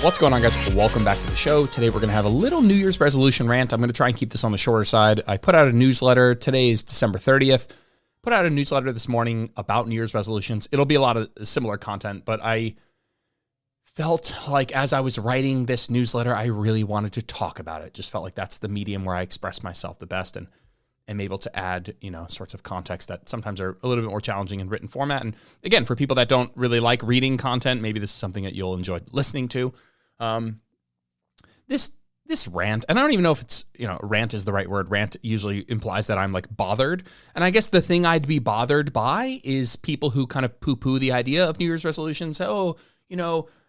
What's going on, guys? Welcome back to the show. Today, we're going to have a little New Year's resolution rant. I'm going to try and keep this on the shorter side. I put out a newsletter. Today is December 30th. Put out a newsletter this morning about New Year's resolutions. It'll be a lot of similar content, but I felt like as I was writing this newsletter, I really wanted to talk about it. Just felt like that's the medium where I express myself the best and am able to add, sorts of context that sometimes are a little bit more challenging in written format. And again, for people that don't really like reading content, maybe this is something that you'll enjoy listening to. This rant, and I don't even know if it's, rant is the right word. Rant usually implies that I'm like bothered. And I guess the thing I'd be bothered by is people who kind of poo-poo the idea of New Year's resolutions. Oh,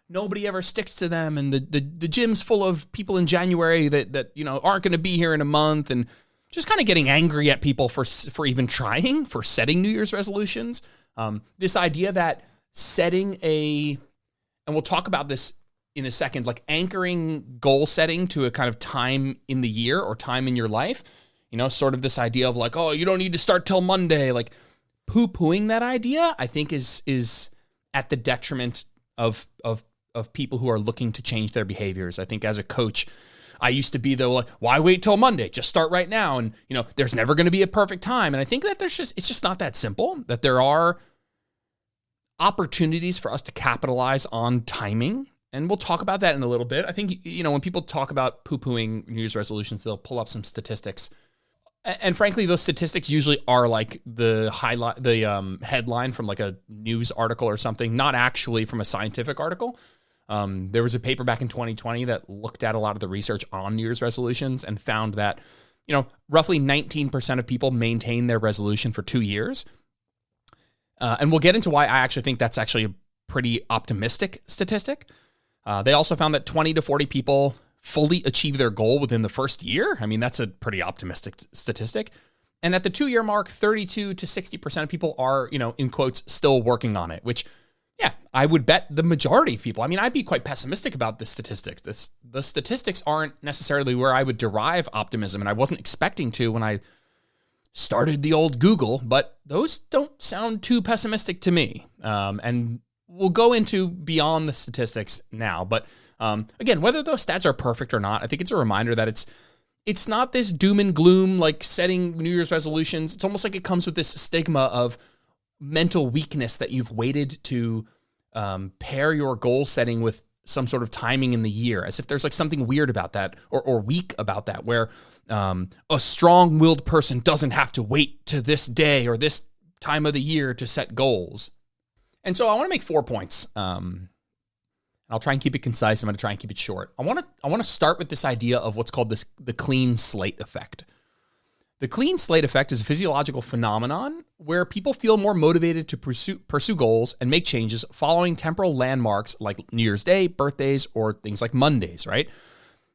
nobody ever sticks to them. And the gym's full of people in January that aren't going to be here in a month. And just kind of getting angry at people for even trying, for setting New Year's resolutions. This idea that setting and we'll talk about this in a second, like anchoring goal setting to a kind of time in the year or time in your life, sort of this idea of like, oh, you don't need to start till Monday, like poo-pooing that idea, I think is at the detriment of people who are looking to change their behaviors. I think as a coach, I used to be like, why wait till Monday? Just start right now. And, there's never going to be a perfect time. And I think that it's just not that simple, that there are opportunities for us to capitalize on timing. And we'll talk about that in a little bit. I think, when people talk about poo-pooing New Year's resolutions, they'll pull up some statistics. And frankly, those statistics usually are like the headline from like a news article or something, not actually from a scientific article. There was a paper back in 2020 that looked at a lot of the research on New Year's resolutions and found that, roughly 19% of people maintain their resolution for 2 years. And we'll get into why I actually think that's actually a pretty optimistic statistic. They also found that 20 to 40 people fully achieve their goal within the first year. I mean, that's a pretty optimistic statistic. And at the 2-year mark, 32 to 60% of people are, in quotes, still working on it, which, yeah, I would bet the majority of people. I mean, I'd be quite pessimistic about the statistics. The statistics aren't necessarily where I would derive optimism, and I wasn't expecting to when I started the old Google, but those don't sound too pessimistic to me. And we'll go into beyond the statistics now, but again, whether those stats are perfect or not, I think it's a reminder that it's not this doom and gloom like setting New Year's resolutions. It's almost like it comes with this stigma of mental weakness that you've waited to pair your goal setting with some sort of timing in the year, as if there's like something weird about that or weak about that, where a strong-willed person doesn't have to wait to this day or this time of the year to set goals. And so I want to make 4 points. I'll try and keep it concise. I'm going to try and keep it short. I want to start with this idea of what's called the clean slate effect. The clean slate effect is a physiological phenomenon where people feel more motivated to pursue goals and make changes following temporal landmarks like New Year's Day, birthdays, or things like Mondays, right?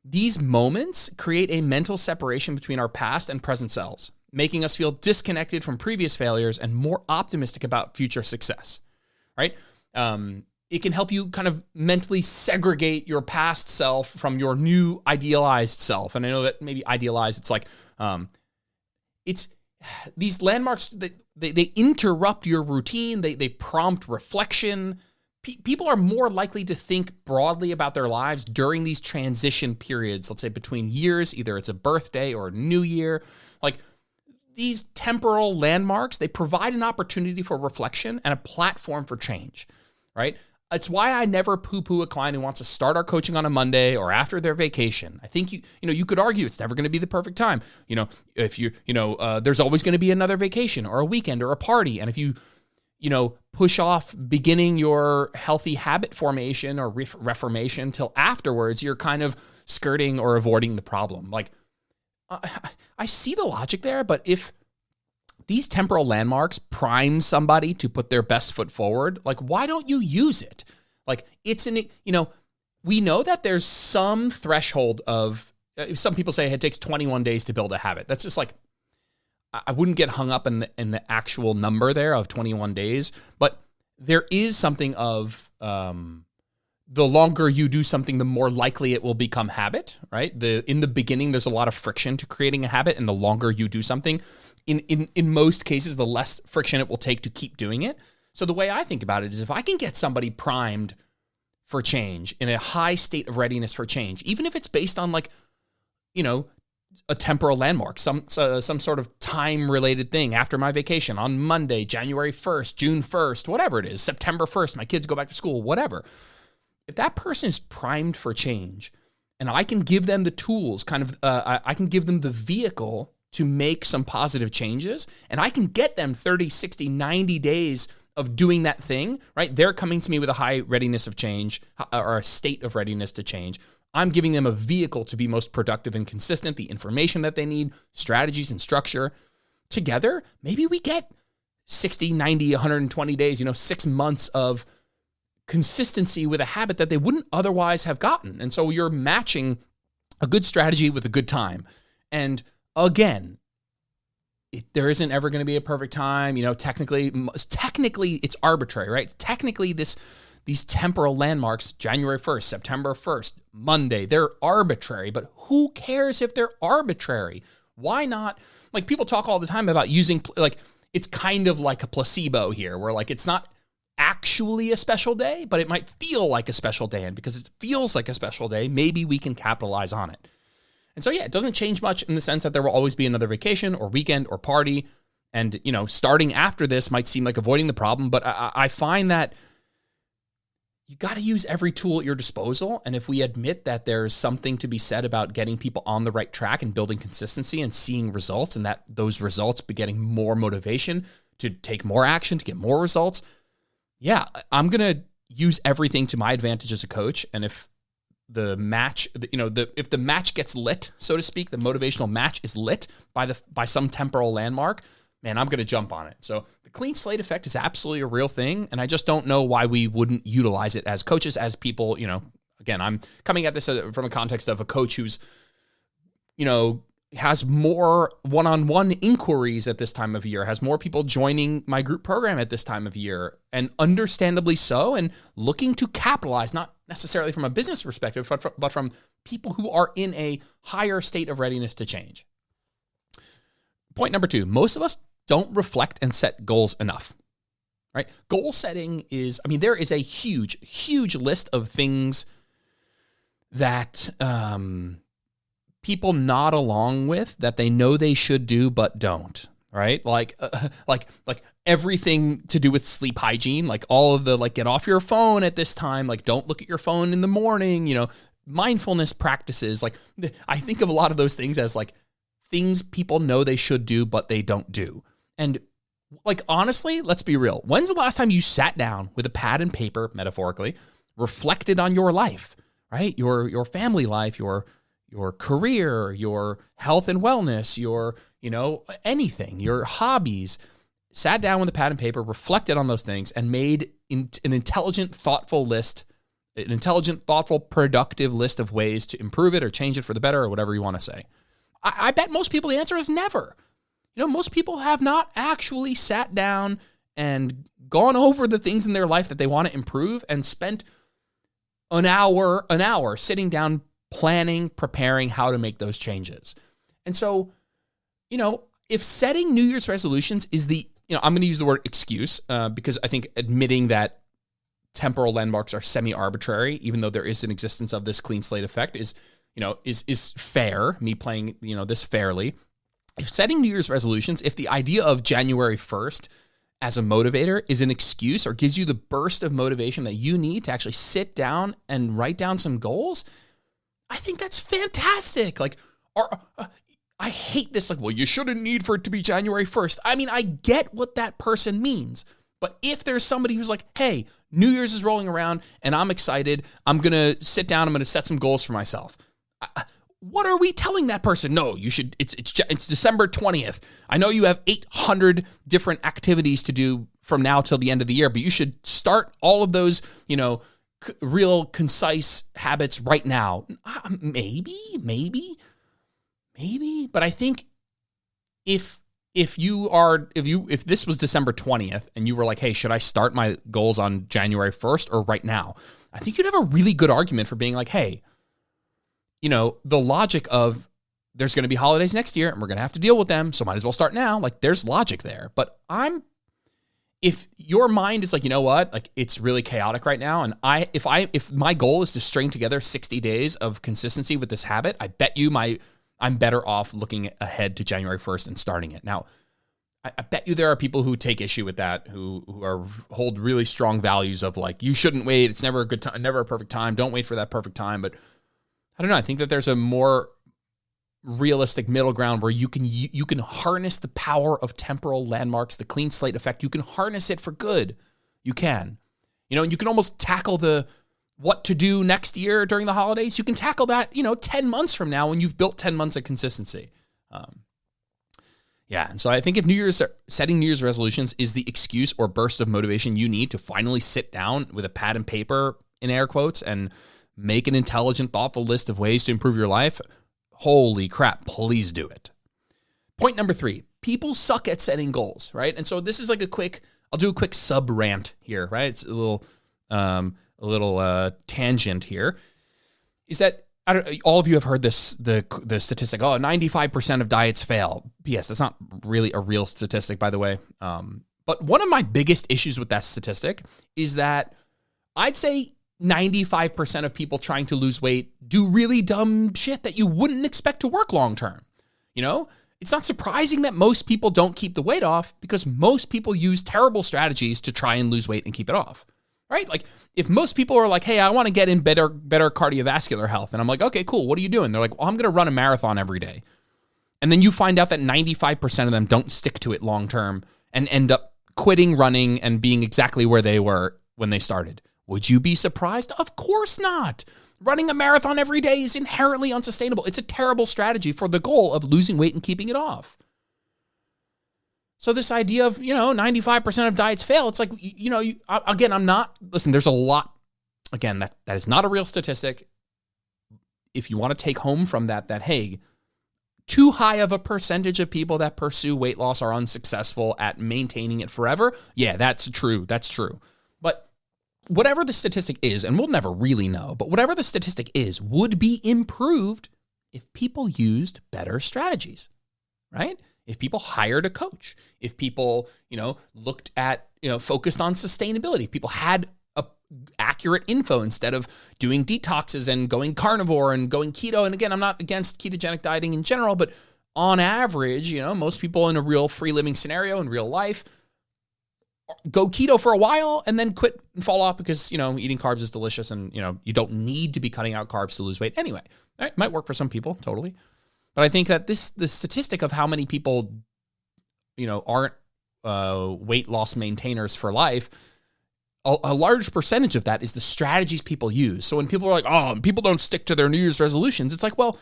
These moments create a mental separation between our past and present selves, making us feel disconnected from previous failures and more optimistic about future success. Right? It can help you kind of mentally segregate your past self from your new idealized self. And I know that maybe idealized, it's like, it's these landmarks, they interrupt your routine. They prompt reflection. People are more likely to think broadly about their lives during these transition periods, let's say between years, either it's a birthday or a new year. Like, these temporal landmarks, they provide an opportunity for reflection and a platform for change, right? It's why I never poo-poo a client who wants to start our coaching on a Monday or after their vacation. I think you could argue it's never going to be the perfect time. If there's always going to be another vacation or a weekend or a party. And if you push off beginning your healthy habit formation or reformation till afterwards, you're kind of skirting or avoiding the problem. Like, I see the logic there, but if these temporal landmarks prime somebody to put their best foot forward, like, why don't you use it? Like, we know that there's some threshold of, some people say it takes 21 days to build a habit. That's just like, I wouldn't get hung up in the actual number there of 21 days, but there is something of, the longer you do something, the more likely it will become habit, right? In the beginning, there's a lot of friction to creating a habit, and the longer you do something, in most cases, the less friction it will take to keep doing it. So the way I think about it is if I can get somebody primed for change, in a high state of readiness for change, even if it's based on like, you know, a temporal landmark, some sort of time-related thing after my vacation on Monday, January 1st, June 1st, whatever it is, September 1st, my kids go back to school, whatever. If that person is primed for change and I can give them the tools, I can give them the vehicle to make some positive changes, and I can get them 30, 60, 90 days of doing that thing, right? They're coming to me with a high readiness of change or a state of readiness to change. I'm giving them a vehicle to be most productive and consistent, the information that they need, strategies and structure. Together, maybe we get 60, 90, 120 days, 6 months of consistency with a habit that they wouldn't otherwise have gotten. And so you're matching a good strategy with a good time. And again, there isn't ever going to be a perfect time. Technically it's arbitrary, right? Technically these temporal landmarks, January 1st, September 1st, Monday, they're arbitrary, but who cares if they're arbitrary? Why not? Like, people talk all the time about using, like, it's kind of like a placebo here, where like it's not actually a special day, but it might feel like a special day. And because it feels like a special day, maybe we can capitalize on it. And so, yeah, it doesn't change much in the sense that there will always be another vacation or weekend or party. And, starting after this might seem like avoiding the problem, but I find that you got to use every tool at your disposal. And if we admit that there's something to be said about getting people on the right track and building consistency and seeing results, and that those results begetting more motivation to take more action, to get more results, yeah, I'm going to use everything to my advantage as a coach. And if the match, if the match gets lit, so to speak, the motivational match is lit by some temporal landmark, man, I'm going to jump on it. So the clean slate effect is absolutely a real thing. And I just don't know why we wouldn't utilize it as coaches, as people, again, I'm coming at this from a context of a coach who's, has more one-on-one inquiries at this time of year, has more people joining my group program at this time of year, and understandably so, and looking to capitalize, not necessarily from a business perspective, but from people who are in a higher state of readiness to change. Point number 2, most of us don't reflect and set goals enough, right? Goal setting there is a huge, huge list of things that people nod along with, that they know they should do but don't, right? Like everything to do with sleep hygiene, like all of the, like, get off your phone at this time, like don't look at your phone in the morning, mindfulness practices. Like, I think of a lot of those things as like things people know they should do but they don't do. And like, honestly, let's be real. When's the last time you sat down with a pad and paper, metaphorically, reflected on your life, right? Your family life, your career, your health and wellness, your, anything, your hobbies, sat down with a pad and paper, reflected on those things, and made an intelligent, thoughtful list, an intelligent, thoughtful, productive list of ways to improve it or change it for the better or whatever you want to say. I bet most people, the answer is never. Most people have not actually sat down and gone over the things in their life that they want to improve and spent an hour sitting down planning, preparing how to make those changes. And so, if setting New Year's resolutions is I'm going to use the word excuse because I think admitting that temporal landmarks are semi-arbitrary, even though there is an existence of this clean slate effect, is fair, me playing, this fairly. If setting New Year's resolutions, if the idea of January 1st as a motivator is an excuse or gives you the burst of motivation that you need to actually sit down and write down some goals, I think that's fantastic. Like, I hate this. Like, well, you shouldn't need for it to be January 1st. I mean, I get what that person means. But if there's somebody who's like, hey, New Year's is rolling around and I'm excited, I'm going to sit down, I'm going to set some goals for myself. What are we telling that person? No, you should, it's December 20th. I know you have 800 different activities to do from now till the end of the year, but you should start all of those, real concise habits right now. Maybe. But I think if this was December 20th and you were like, hey, should I start my goals on January 1st or right now? I think you'd have a really good argument for being like, hey, the logic of there's going to be holidays next year and we're going to have to deal with them, so might as well start now. Like, there's logic there. But if your mind is like, you know what, like it's really chaotic right now, and if my goal is to string together 60 days of consistency with this habit, I bet you I'm better off looking ahead to January 1st and starting it. Now, I bet you there are people who take issue with that, who hold really strong values of like, you shouldn't wait. It's never a good time, never a perfect time. Don't wait for that perfect time. But I don't know. I think that there's a more realistic middle ground where you can harness the power of temporal landmarks, the clean slate effect. You can harness it for good. You can, and you can almost tackle the what to do next year during the holidays. You can tackle that, 10 months from now when you've built 10 months of consistency. Yeah, and so I think if setting New Year's resolutions is the excuse or burst of motivation you need to finally sit down with a pad and paper, in air quotes, and make an intelligent, thoughtful list of ways to improve your life, holy crap, please do it. Point number 3, people suck at setting goals, right? And so this is like I'll do a quick sub rant here, right? It's a little tangent here, is that all of you have heard the statistic, 95% of diets fail. P.S. That's not really a real statistic, by the way. But one of my biggest issues with that statistic is that I'd say 95% of people trying to lose weight do really dumb shit that you wouldn't expect to work long term. It's not surprising that most people don't keep the weight off because most people use terrible strategies to try and lose weight and keep it off. Right? Like if most people are like, hey, I want to get in better cardiovascular health. And I'm like, okay, cool. What are you doing? They're like, well, I'm going to run a marathon every day. And then you find out that 95% of them don't stick to it long term and end up quitting running and being exactly where they were when they started. Would you be surprised? Of course not. Running a marathon every day is inherently unsustainable. It's a terrible strategy for the goal of losing weight and keeping it off. So this idea of, 95% of diets fail, it's like, there's a lot, again, that is not a real statistic. If you want to take home from that, hey, too high of a percentage of people that pursue weight loss are unsuccessful at maintaining it forever. Yeah, that's true. But whatever the statistic is, and we'll never really know, but whatever the statistic is, would be improved if people used better strategies, right? If people hired a coach, if people, looked at, focused on sustainability, if people had accurate info instead of doing detoxes and going carnivore and going keto. And again, I'm not against ketogenic dieting in general, but on average, most people in a real free living scenario in real life go keto for a while and then quit and fall off because, eating carbs is delicious and, you don't need to be cutting out carbs to lose weight. Anyway, it might work for some people, totally. But I think that the statistic of how many people, aren't weight loss maintainers for life, a large percentage of that is the strategies people use. So when people are like, oh, people don't stick to their New Year's resolutions, it's like, well,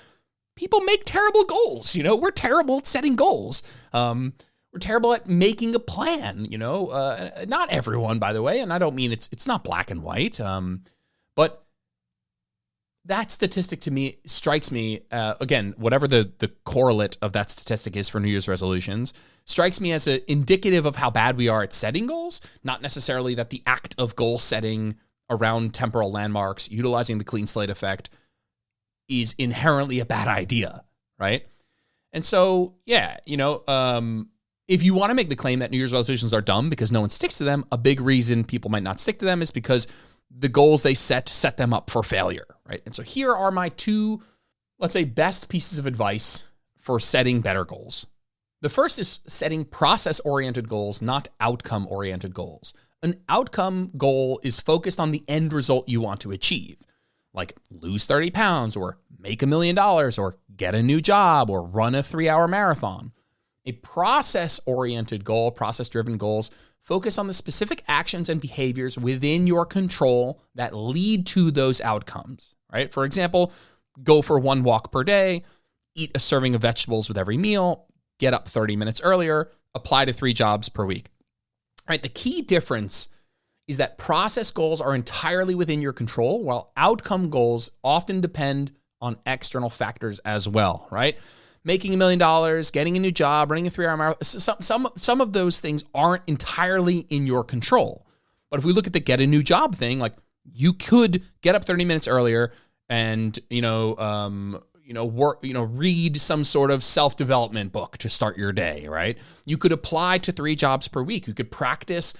people make terrible goals. We're terrible at setting goals. We're terrible at making a plan. Not everyone, by the way, and I don't mean it's not black and white. But that statistic to me strikes me, again, whatever the correlate of that statistic is for New Year's resolutions, strikes me as indicative of how bad we are at setting goals, not necessarily that the act of goal setting around temporal landmarks, utilizing the clean slate effect, is inherently a bad idea, right? And so, yeah, if you want to make the claim that New Year's resolutions are dumb because no one sticks to them, a big reason people might not stick to them is because the goals they set them up for failure, right? And so here are my 2, let's say, best pieces of advice for setting better goals. The first is setting process-oriented goals, not outcome-oriented goals. An outcome goal is focused on the end result you want to achieve, like lose 30 pounds or make $1 million or get a new job or run a 3-hour marathon. A process-oriented goal, process-driven goals, focus on the specific actions and behaviors within your control that lead to those outcomes, right? For example, go for 1 walk per day, eat a serving of vegetables with every meal, get up 30 minutes earlier, apply to 3 jobs per week, right? The key difference is that process goals are entirely within your control, while outcome goals often depend on external factors as well, right? Making $1 million, getting a new job, running a 3-hour marathon, some of those things aren't entirely in your control. But if we look at the get a new job thing, like you could get up 30 minutes earlier and, read some sort of self-development book to start your day, right? You could apply to 3 jobs per week. You could practice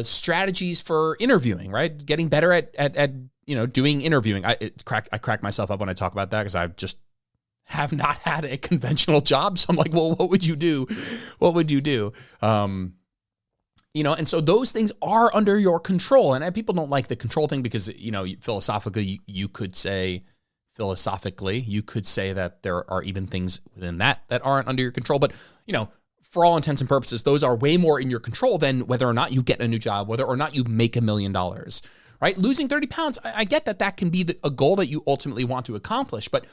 strategies for interviewing, right? Getting better at doing interviewing. I crack myself up when I talk about that because I just have not had a conventional job. So I'm like, well, what would you do? What would you do? And so those things are under your control. And people don't like the control thing because, philosophically, you could say that there are even things within that aren't under your control. But, for all intents and purposes, those are way more in your control than whether or not you get a new job, whether or not you make $1 million, right? Losing 30 pounds, I get that can be a goal that you ultimately want to accomplish. But,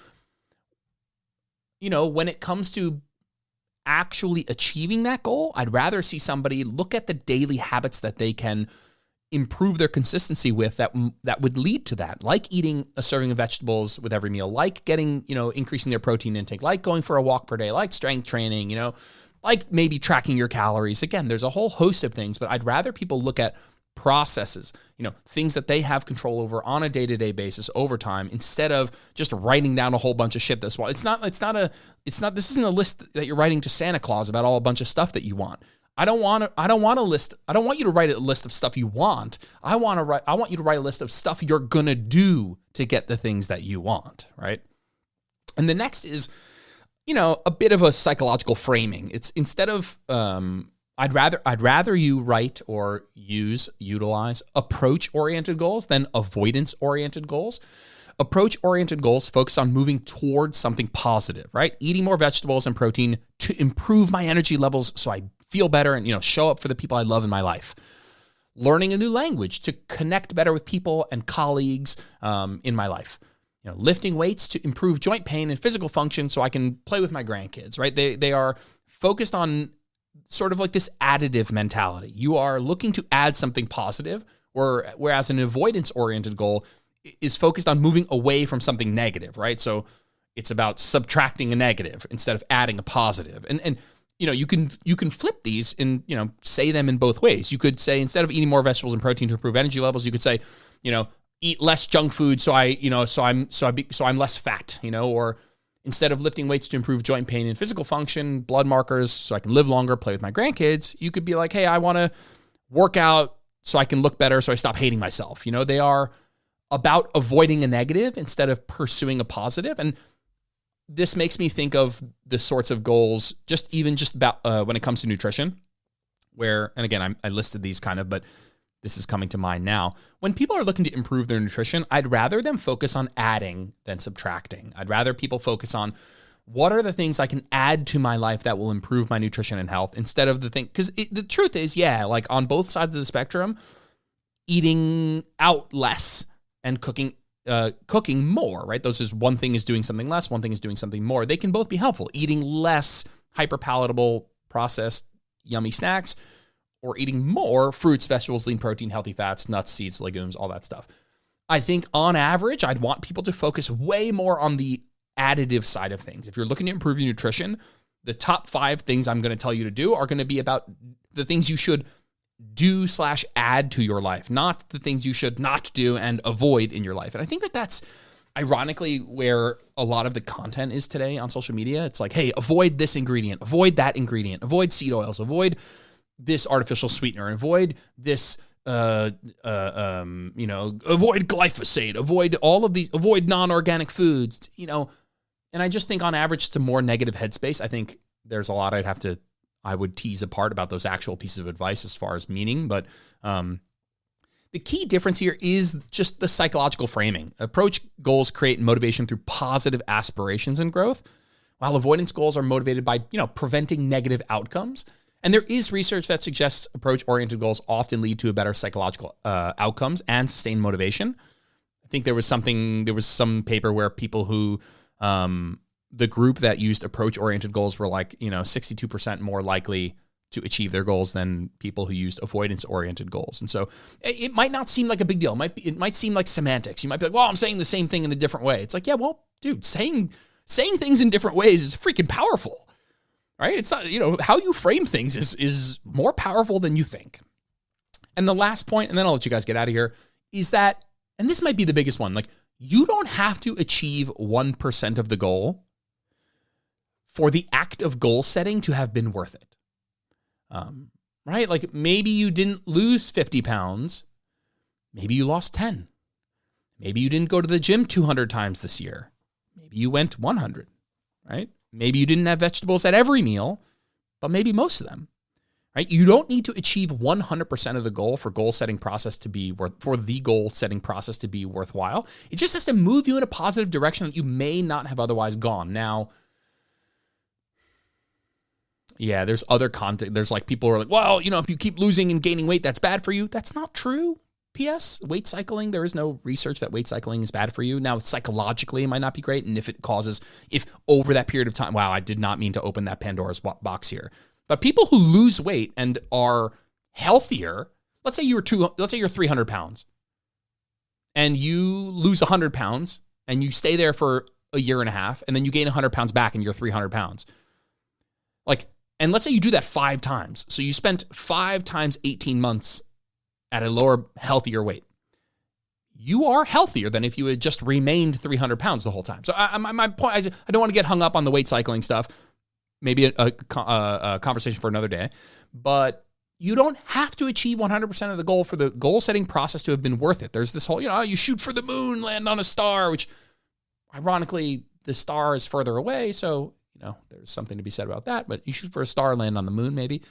when it comes to actually achieving that goal, I'd rather see somebody look at the daily habits that they can improve their consistency with that would lead to that, like eating a serving of vegetables with every meal, like getting, increasing their protein intake, like going for a walk per day, like strength training, like maybe tracking your calories. Again, there's a whole host of things, but I'd rather people look at processes, things that they have control over on a day-to-day basis over time, instead of just writing down a whole bunch of shit this one. This isn't a list that you're writing to Santa Claus about a bunch of stuff that you want. I don't want you to write a list of stuff you want. I want you to write a list of stuff you're going to do to get the things that you want, right? And the next is, a bit of a psychological framing. It's instead of, I'd rather you write or utilize approach-oriented goals than avoidance-oriented goals. Approach-oriented goals focus on moving towards something positive, right? Eating more vegetables and protein to improve my energy levels so I feel better and, show up for the people I love in my life. Learning a new language to connect better with people and colleagues in my life. Lifting weights to improve joint pain and physical function so I can play with my grandkids, right? They are focused on sort of like this additive mentality. You are looking to add something positive, whereas an avoidance-oriented goal is focused on moving away from something negative, right? So it's about subtracting a negative instead of adding a positive. And you can flip these and, say them in both ways. You could say, instead of eating more vegetables and protein to improve energy levels, you could say, eat less junk food so I'm less fat, or instead of lifting weights to improve joint pain and physical function, blood markers so I can live longer, play with my grandkids, you could be like, hey, I want to work out so I can look better so I stop hating myself. They are about avoiding a negative instead of pursuing a positive. And this makes me think of the sorts of goals just about when it comes to nutrition, where, and again, I listed these kind of, but this is coming to mind now. When people are looking to improve their nutrition, I'd rather them focus on adding than subtracting. I'd rather people focus on what are the things I can add to my life that will improve my nutrition and health, instead of because the truth is, like on both sides of the spectrum, eating out less and cooking more, right? Those is one thing is doing something less, one thing is doing something more. They can both be helpful. Eating less hyperpalatable, processed, yummy snacks, or eating more fruits, vegetables, lean protein, healthy fats, nuts, seeds, legumes, all that stuff. I think on average, I'd want people to focus way more on the additive side of things. If you're looking to improve your nutrition, the top 5 things I'm going to tell you to do are going to be about the things you should do/add to your life, not the things you should not do and avoid in your life. And I think that's ironically where a lot of the content is today on social media. It's like, hey, avoid this ingredient, avoid that ingredient, avoid seed oils, avoid this artificial sweetener, avoid this, avoid glyphosate, avoid all of these, avoid non-organic foods, and I just think on average, it's a more negative headspace. I think there's a lot I would tease apart about those actual pieces of advice as far as meaning, but the key difference here is just the psychological framing. Approach goals create motivation through positive aspirations and growth, while avoidance goals are motivated by, preventing negative outcomes. And there is research that suggests approach-oriented goals often lead to a better psychological outcomes and sustained motivation. I think there was some paper where people who, the group that used approach-oriented goals were 62% more likely to achieve their goals than people who used avoidance-oriented goals. And so it might not seem like a big deal. It might seem like semantics. You might be like, well, I'm saying the same thing in a different way. It's like, yeah, well, dude, saying things in different ways is freaking powerful. Right? It's not, how you frame things is more powerful than you think. And the last point, and then I'll let you guys get out of here, is that, and this might be the biggest one, you don't have to achieve 1% of the goal for the act of goal setting to have been worth it. Right? Like maybe you didn't lose 50 pounds. Maybe you lost 10. Maybe you didn't go to the gym 200 times this year. Maybe you went 100, right? Maybe you didn't have vegetables at every meal, but maybe most of them, right? You don't need to achieve 100% of the goal for goal setting process to be for the goal setting process to be worthwhile. It just has to move you in a positive direction that you may not have otherwise gone. Now, yeah, there's other content. There's like people who are like, well, if you keep losing and gaining weight, that's bad for you. That's not true. P.S. Weight cycling, there is no research that weight cycling is bad for you. Now, psychologically, it might not be great. And if over that period of time, wow, I did not mean to open that Pandora's box here. But people who lose weight and are healthier, let's say you're 300 pounds and you lose 100 pounds and you stay there for a year and a half and then you gain 100 pounds back and you're 300 pounds. And let's say you do that 5 times. So you spent 5 times 18 months at a lower, healthier weight. You are healthier than if you had just remained 300 pounds the whole time. So my point, I don't want to get hung up on the weight cycling stuff. Maybe a conversation for another day. But you don't have to achieve 100% of the goal for the goal setting process to have been worth it. There's this whole, you shoot for the moon, land on a star, which ironically, the star is further away. So, there's something to be said about that, but you shoot for a star, land on the moon, maybe.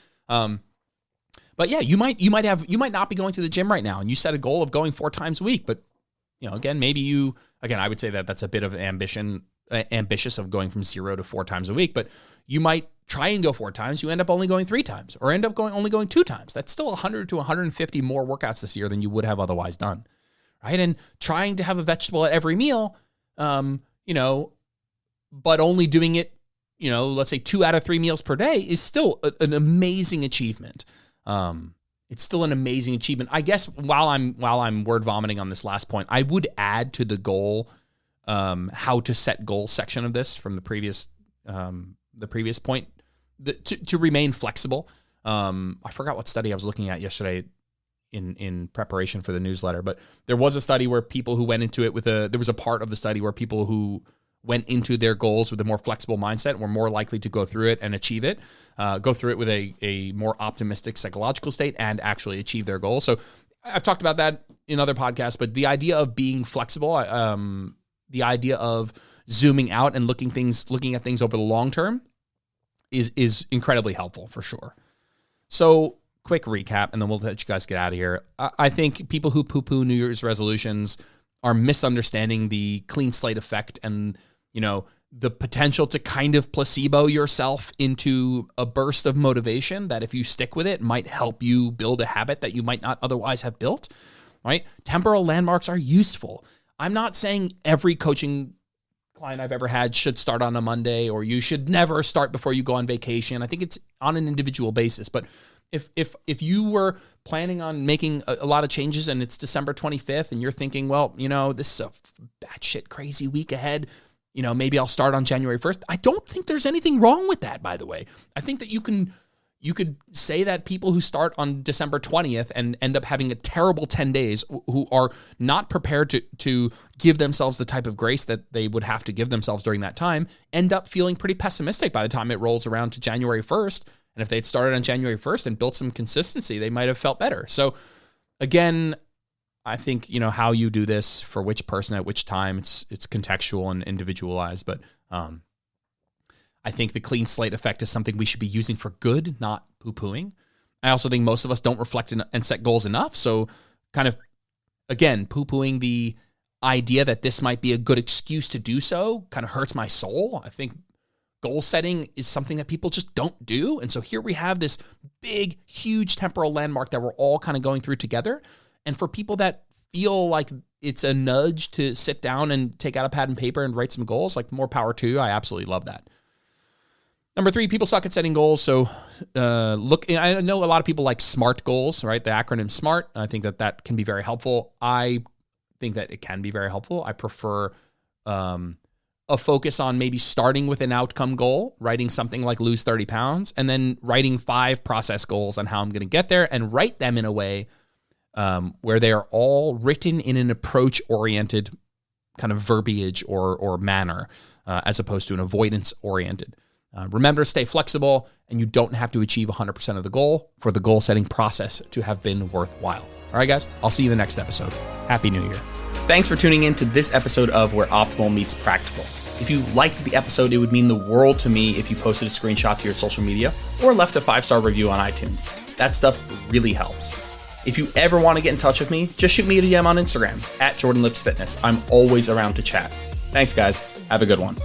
But yeah, you might not be going to the gym right now and you set a goal of going 4 times a week, but again, I would say that that's a bit of ambitious of going from 0 to 4 times a week, but you might try and go 4 times. You end up only going 3 times or end up only going 2 times. That's still 100 to 150 more workouts this year than you would have otherwise done. Right. And trying to have a vegetable at every meal, but only doing it, let's say 2 out of 3 meals per day is still an amazing achievement. It's still an amazing achievement. I guess while I'm word vomiting on this last point, I would add to the goal, how to set goals section of this from the previous point to remain flexible. I forgot what study I was looking at yesterday in preparation for the newsletter, but there was a study where people who went into it there was a part of the study where people who went into their goals with a more flexible mindset and were more likely to go through it and achieve it, go through it with a more optimistic psychological state and actually achieve their goals. So I've talked about that in other podcasts, but the idea of being flexible, the idea of zooming out and looking at things over the long term is incredibly helpful for sure. So quick recap, and then we'll let you guys get out of here. I think people who poo-poo New Year's resolutions are misunderstanding the clean slate effect and the potential to kind of placebo yourself into a burst of motivation that if you stick with it might help you build a habit that you might not otherwise have built, right? Temporal landmarks are useful. I'm not saying every coaching client I've ever had should start on a Monday or you should never start before you go on vacation. I think it's on an individual basis, but if you were planning on making a lot of changes and it's December 25th and you're thinking, well, this is a batshit crazy week ahead, maybe I'll start on January 1st. I don't think there's anything wrong with that, by the way. I think that you could say that people who start on December 20th and end up having a terrible 10 days who are not prepared to give themselves the type of grace that they would have to give themselves during that time end up feeling pretty pessimistic by the time it rolls around to January 1st. And if they'd started on January 1st and built some consistency, they might have felt better. So again, I think, how you do this for which person at which time, it's contextual and individualized. But I think the clean slate effect is something we should be using for good, not poo-pooing. I also think most of us don't reflect and set goals enough. So kind of, again, poo-pooing the idea that this might be a good excuse to do so kind of hurts my soul. I think goal setting is something that people just don't do. And so here we have this big, huge temporal landmark that we're all kind of going through together. And for people that feel like it's a nudge to sit down and take out a pad and paper and write some goals, like more power to you. I absolutely love that. Number 3, people suck at setting goals. So I know a lot of people like SMART goals, right? The acronym SMART. I think that can be very helpful. I think that it can be very helpful. I prefer a focus on maybe starting with an outcome goal, writing something like lose 30 pounds, and then writing 5 process goals on how I'm going to get there and write them in a way where they are all written in an approach-oriented kind of verbiage or manner as opposed to an avoidance-oriented. Remember to stay flexible, and you don't have to achieve 100% of the goal for the goal-setting process to have been worthwhile. All right, guys, I'll see you in the next episode. Happy New Year. Thanks for tuning in to this episode of Where Optimal Meets Practical. If you liked the episode, it would mean the world to me if you posted a screenshot to your social media or left a 5-star review on iTunes. That stuff really helps. If you ever want to get in touch with me, just shoot me a DM on Instagram @JordanLipsFitness. I'm always around to chat. Thanks, guys. Have a good one.